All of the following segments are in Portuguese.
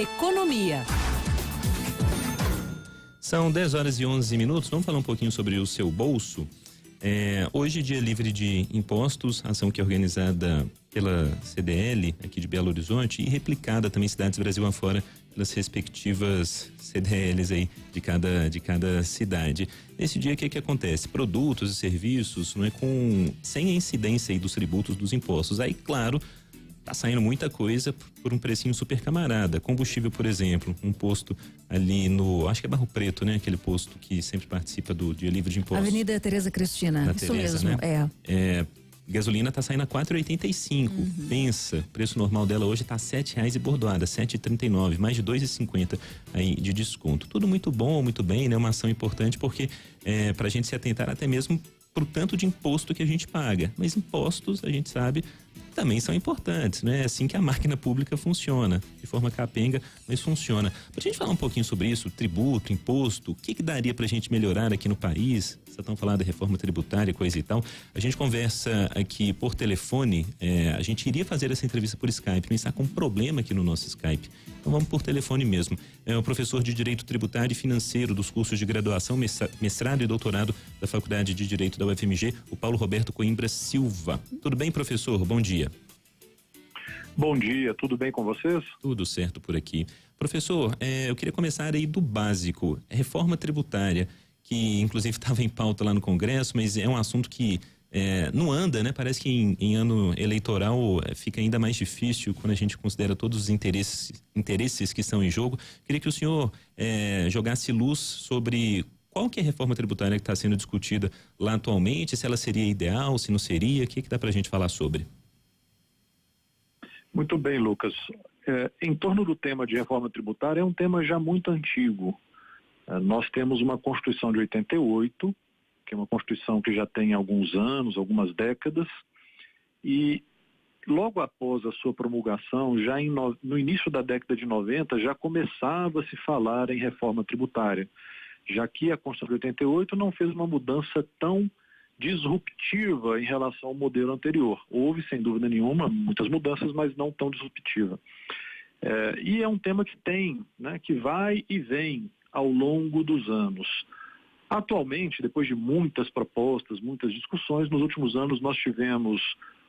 Economia. São 10h11. Vamos falar um pouquinho sobre o seu bolso. Hoje, dia livre de impostos, ação que é organizada pela CDL aqui de Belo Horizonte e replicada também em cidades Brasil afora pelas respectivas CDLs aí de cada cidade. Nesse dia, o que acontece? Produtos e serviços, não é, sem a incidência aí dos tributos, dos impostos. Aí, claro, tá saindo muita coisa por um precinho super camarada. Combustível, por exemplo, um posto ali acho que é Barro Preto, né? Aquele posto que sempre participa do dia livre de impostos. Avenida Tereza Cristina, isso Tereza, mesmo, né? Gasolina tá saindo a 4,85. Pensa, o preço normal dela hoje tá R$7 e bordoada, 7,39, mais de 2,50 aí de desconto. Tudo muito bom, muito bem, né? Uma ação importante porque pra gente se atentar até mesmo pro tanto de imposto que a gente paga. Mas impostos, a gente sabe, também são importantes, né? É assim que a máquina pública funciona, de forma capenga, mas funciona. Pra gente falar um pouquinho sobre isso, tributo, imposto, o que daria pra gente melhorar aqui no país? Vocês estão falando da reforma tributária, coisa e tal. A gente conversa aqui por telefone, a gente iria fazer essa entrevista por Skype, mas está com um problema aqui no nosso Skype. Então vamos por telefone mesmo. É o professor de Direito Tributário e Financeiro dos cursos de graduação, mestrado e doutorado da Faculdade de Direito da UFMG, o Paulo Roberto Coimbra Silva. Tudo bem, professor? Bom dia. Bom dia, tudo bem com vocês? Tudo certo por aqui. Professor, eu queria começar aí do básico. Reforma tributária, que inclusive estava em pauta lá no Congresso, mas é um assunto que não anda, né? Parece que em ano eleitoral fica ainda mais difícil quando a gente considera todos os interesses que estão em jogo. Queria que o senhor jogasse luz sobre qual que é a reforma tributária que está sendo discutida lá atualmente, se ela seria ideal, se não seria, o que dá pra gente falar sobre? Muito bem, Lucas. Em torno do tema de reforma tributária, é um tema já muito antigo. Nós temos uma Constituição de 88, que é uma Constituição que já tem alguns anos, algumas décadas, e logo após a sua promulgação, já no início da década de 90, já começava a se falar em reforma tributária, já que a Constituição de 88 não fez uma mudança tão disruptiva em relação ao modelo anterior. Houve, sem dúvida nenhuma, muitas mudanças, mas não tão disruptiva. E é um tema que que vai e vem ao longo dos anos. Atualmente, depois de muitas propostas, muitas discussões, nos últimos anos nós tivemos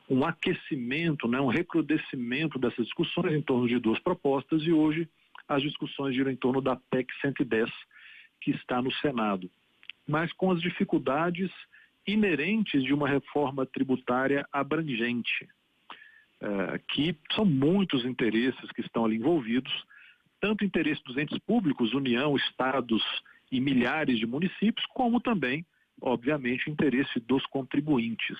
um aquecimento, um recrudescimento dessas discussões em torno de duas propostas, e hoje as discussões giram em torno da PEC 110, que está no Senado. Mas com as dificuldades inerentes de uma reforma tributária abrangente, que são muitos interesses que estão ali envolvidos, tanto interesse dos entes públicos, União, estados e milhares de municípios, como também, obviamente, o interesse dos contribuintes.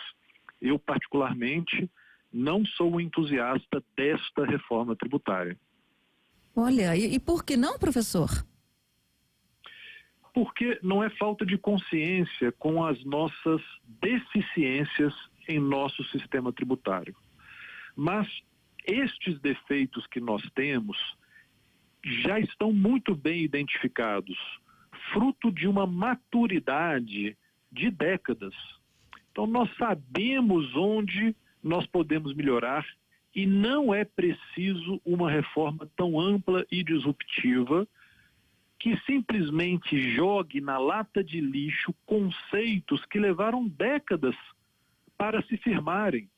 Eu, particularmente, não sou um entusiasta desta reforma tributária. Olha, e por que não, professor? Porque não é falta de consciência com as nossas deficiências em nosso sistema tributário. Mas estes defeitos que nós temos já estão muito bem identificados, fruto de uma maturidade de décadas. Então nós sabemos onde nós podemos melhorar e não é preciso uma reforma tão ampla e disruptiva que simplesmente jogue na lata de lixo conceitos que levaram décadas para se firmarem.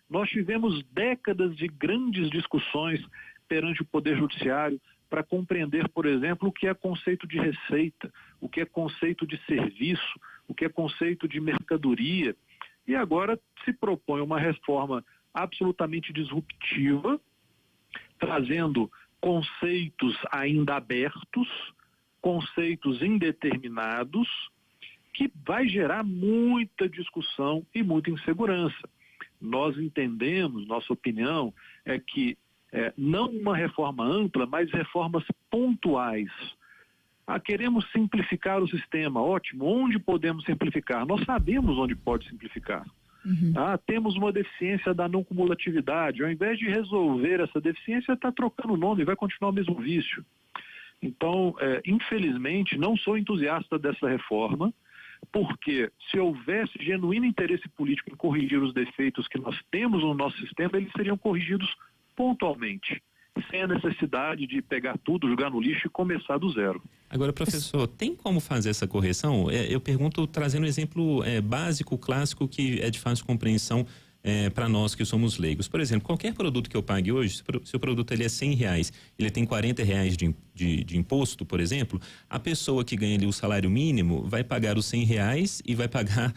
Nós tivemos décadas de grandes discussões perante o Poder Judiciário para compreender, por exemplo, o que é conceito de receita, o que é conceito de serviço, o que é conceito de mercadoria. E agora se propõe uma reforma absolutamente disruptiva, trazendo conceitos ainda abertos, conceitos indeterminados, que vai gerar muita discussão e muita insegurança. Nós entendemos, nossa opinião é que não uma reforma ampla, mas reformas pontuais. Queremos simplificar o sistema, ótimo, onde podemos simplificar? Nós sabemos onde pode simplificar. Temos uma deficiência da não cumulatividade, ao invés de resolver essa deficiência, está trocando o nome, vai continuar o mesmo vício. Então, infelizmente, não sou entusiasta dessa reforma, porque se houvesse genuíno interesse político em corrigir os defeitos que nós temos no nosso sistema, eles seriam corrigidos pontualmente sem a necessidade de pegar tudo, jogar no lixo e começar do zero. Agora, professor, tem como fazer essa correção? Eu pergunto trazendo um exemplo básico, clássico, que é de fácil compreensão para nós que somos leigos. Por exemplo, qualquer produto que eu pague hoje, se o produto ele é R$100, ele tem R$40 de imposto, por exemplo, a pessoa que ganha ali o salário mínimo vai pagar os R$100 e vai pagar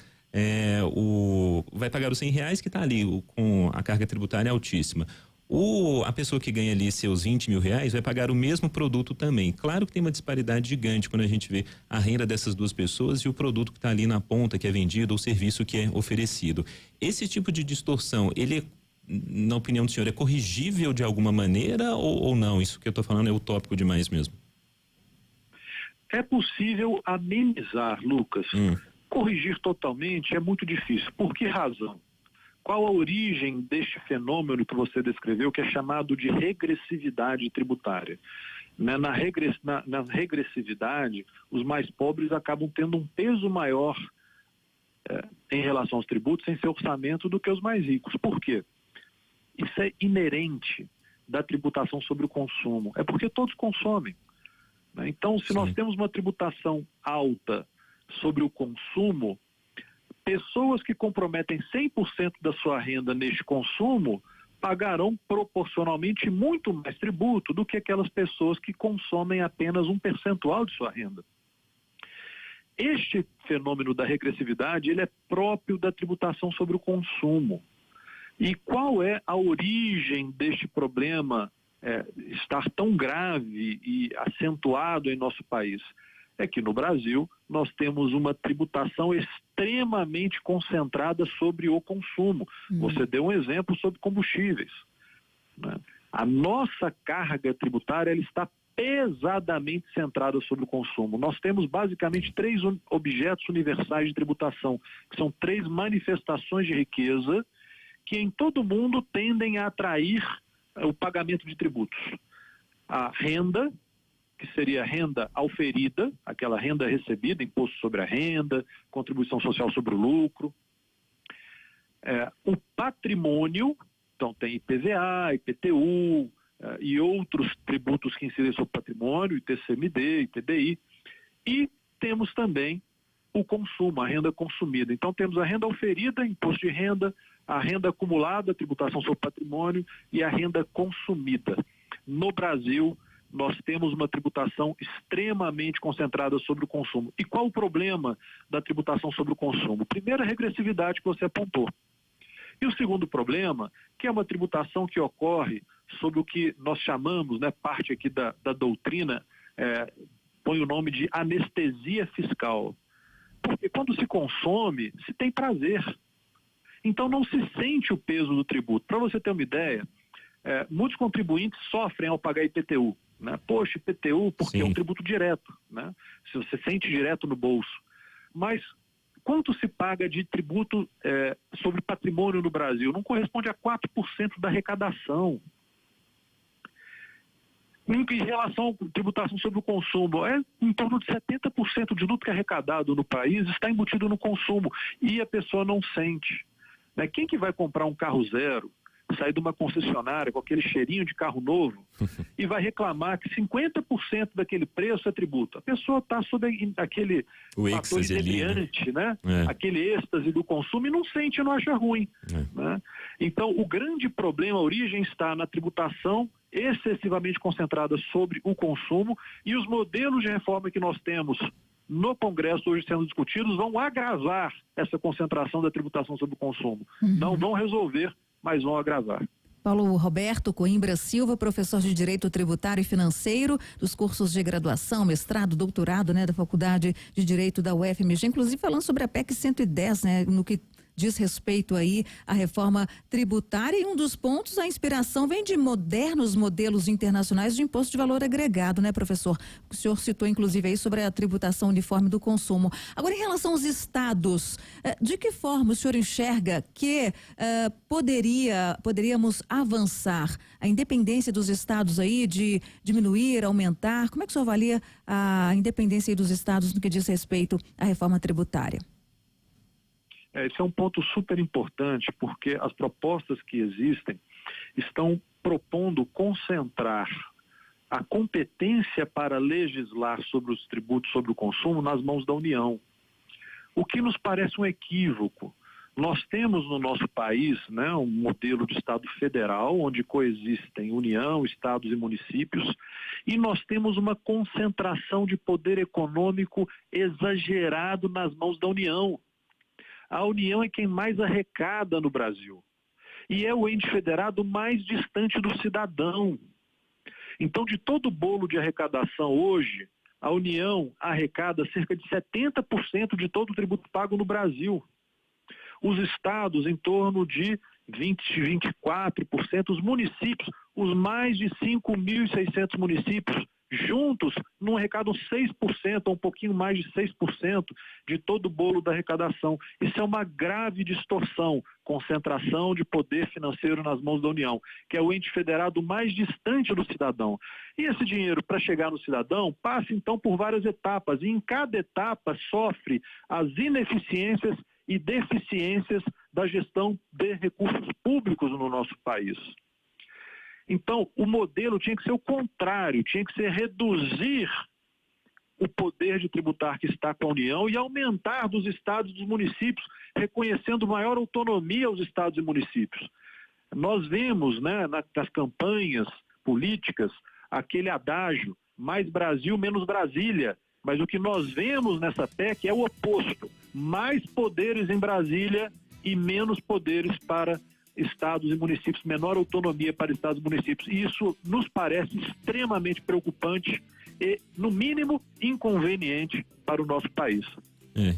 os R$100 que está ali com a carga tributária altíssima. A pessoa que ganha ali seus R$20 mil vai pagar o mesmo produto também. Claro que tem uma disparidade gigante quando a gente vê a renda dessas duas pessoas e o produto que está ali na ponta, que é vendido, ou o serviço que é oferecido. Esse tipo de distorção, ele, na opinião do senhor, é corrigível de alguma maneira ou não? Isso que eu estou falando é utópico demais mesmo. É possível amenizar, Lucas. Corrigir totalmente é muito difícil. Por que razão? Qual a origem deste fenômeno que você descreveu, que é chamado de regressividade tributária? Na regressividade, os mais pobres acabam tendo um peso maior em relação aos tributos, em seu orçamento, do que os mais ricos. Por quê? Isso é inerente da tributação sobre o consumo. É porque todos consomem. Então, se nós temos uma tributação alta sobre o consumo, pessoas que comprometem 100% da sua renda neste consumo pagarão proporcionalmente muito mais tributo do que aquelas pessoas que consomem apenas um percentual de sua renda. Este fenômeno da regressividade, ele é próprio da tributação sobre o consumo. E qual é a origem deste problema estar tão grave e acentuado em nosso país? É que no Brasil nós temos uma tributação extremamente concentrada sobre o consumo. Você deu um exemplo sobre combustíveis. A nossa carga tributária ela está pesadamente centrada sobre o consumo. Nós temos basicamente 3 objetos universais de tributação, que são 3 manifestações de riqueza que em todo o mundo tendem a atrair o pagamento de tributos. A renda, que seria a renda auferida, aquela renda recebida, imposto sobre a renda, contribuição social sobre o lucro. O patrimônio, então tem IPVA, IPTU e outros tributos que incidem sobre patrimônio, ITCMD, ITBI. E temos também o consumo, a renda consumida. Então temos a renda auferida, imposto de renda, a renda acumulada, tributação sobre patrimônio e a renda consumida. No Brasil, nós temos uma tributação extremamente concentrada sobre o consumo. E qual o problema da tributação sobre o consumo? Primeiro, a regressividade que você apontou. E o segundo problema, que é uma tributação que ocorre sobre o que nós chamamos, parte aqui da doutrina, põe o nome de anestesia fiscal. Porque quando se consome, se tem prazer. Então não se sente o peso do tributo. Para você ter uma ideia, muitos contribuintes sofrem ao pagar IPTU. Poxa, IPTU, porque é um tributo direto, se você sente direto no bolso. Mas quanto se paga de tributo sobre patrimônio no Brasil? Não corresponde a 4% da arrecadação. Em relação à tributação sobre o consumo, em torno de 70% de tudo que é arrecadado no país está embutido no consumo e a pessoa não sente. Quem que vai comprar um carro zero, sair de uma concessionária com aquele cheirinho de carro novo e vai reclamar que 50% daquele preço é tributo? A pessoa está sob aquele fator inebriante, aquele êxtase do consumo e não sente, não acha ruim. Então, o grande problema, a origem está na tributação excessivamente concentrada sobre o consumo e os modelos de reforma que nós temos no Congresso hoje sendo discutidos vão agravar essa concentração da tributação sobre o consumo. Não vão resolver, mas vão agravar. Paulo Roberto Coimbra Silva, professor de Direito Tributário e Financeiro dos cursos de graduação, mestrado, doutorado, da Faculdade de Direito da UFMG, inclusive falando sobre a PEC 110, no que diz respeito aí à reforma tributária, e um dos pontos, a inspiração vem de modernos modelos internacionais de imposto de valor agregado, professor? O senhor citou inclusive aí sobre a tributação uniforme do consumo. Agora, em relação aos estados, de que forma o senhor enxerga que poderíamos avançar a independência dos estados aí, de diminuir, aumentar? Como é que o senhor avalia a independência aí dos estados no que diz respeito à reforma tributária? Esse é um ponto super importante, porque as propostas que existem estão propondo concentrar a competência para legislar sobre os tributos sobre o consumo nas mãos da União, o que nos parece um equívoco. Nós temos no nosso país, né, um modelo de Estado federal, onde coexistem União, Estados e municípios, e nós temos uma concentração de poder econômico exagerado nas mãos da União. A União é quem mais arrecada no Brasil e é o ente federado mais distante do cidadão. Então, de todo o bolo de arrecadação hoje, a União arrecada cerca de 70% de todo o tributo pago no Brasil. Os estados em torno de 24%, os municípios, os mais de 5.600 municípios, juntos não arrecadam 6%, ou um pouquinho mais de 6% de todo o bolo da arrecadação. Isso é uma grave distorção, concentração de poder financeiro nas mãos da União, que é o ente federado mais distante do cidadão. E esse dinheiro, para chegar no cidadão, passa então por várias etapas, e em cada etapa sofre as ineficiências e deficiências da gestão de recursos públicos no nosso país. Então, o modelo tinha que ser o contrário, tinha que ser reduzir o poder de tributar que está com a União e aumentar dos estados e dos municípios, reconhecendo maior autonomia aos estados e municípios. Nós vemos, né, nas campanhas políticas, aquele adágio, mais Brasil, menos Brasília. Mas o que nós vemos nessa PEC é o oposto. Mais poderes em Brasília e menos poderes para estados e municípios, menor autonomia para estados e municípios. E isso nos parece extremamente preocupante e, no mínimo, inconveniente para o nosso país.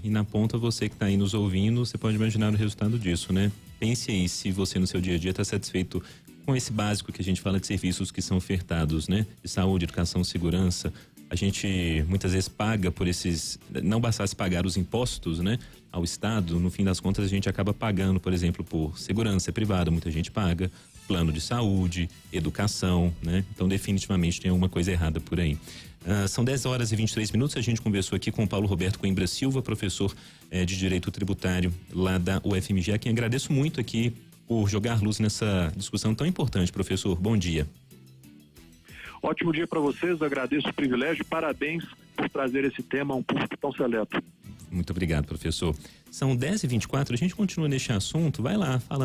E na ponta, você que está aí nos ouvindo, você pode imaginar o resultado disso, né? Pense aí se você no seu dia a dia está satisfeito com esse básico que a gente fala de serviços que são ofertados, né? De saúde, educação, segurança. A gente muitas vezes paga por esses, não bastasse pagar os impostos, né, ao Estado, no fim das contas a gente acaba pagando, por exemplo, por segurança privada, muita gente paga, plano de saúde, educação, né? Então definitivamente tem alguma coisa errada por aí. São 10h23, a gente conversou aqui com o Paulo Roberto Coimbra Silva, professor de Direito Tributário lá da UFMG, a quem agradeço muito aqui por jogar luz nessa discussão tão importante, professor. Bom dia. Ótimo dia para vocês, agradeço o privilégio, parabéns por trazer esse tema a um público tão seleto. Muito obrigado, professor. São 10h24, a gente continua neste assunto, vai lá, falando.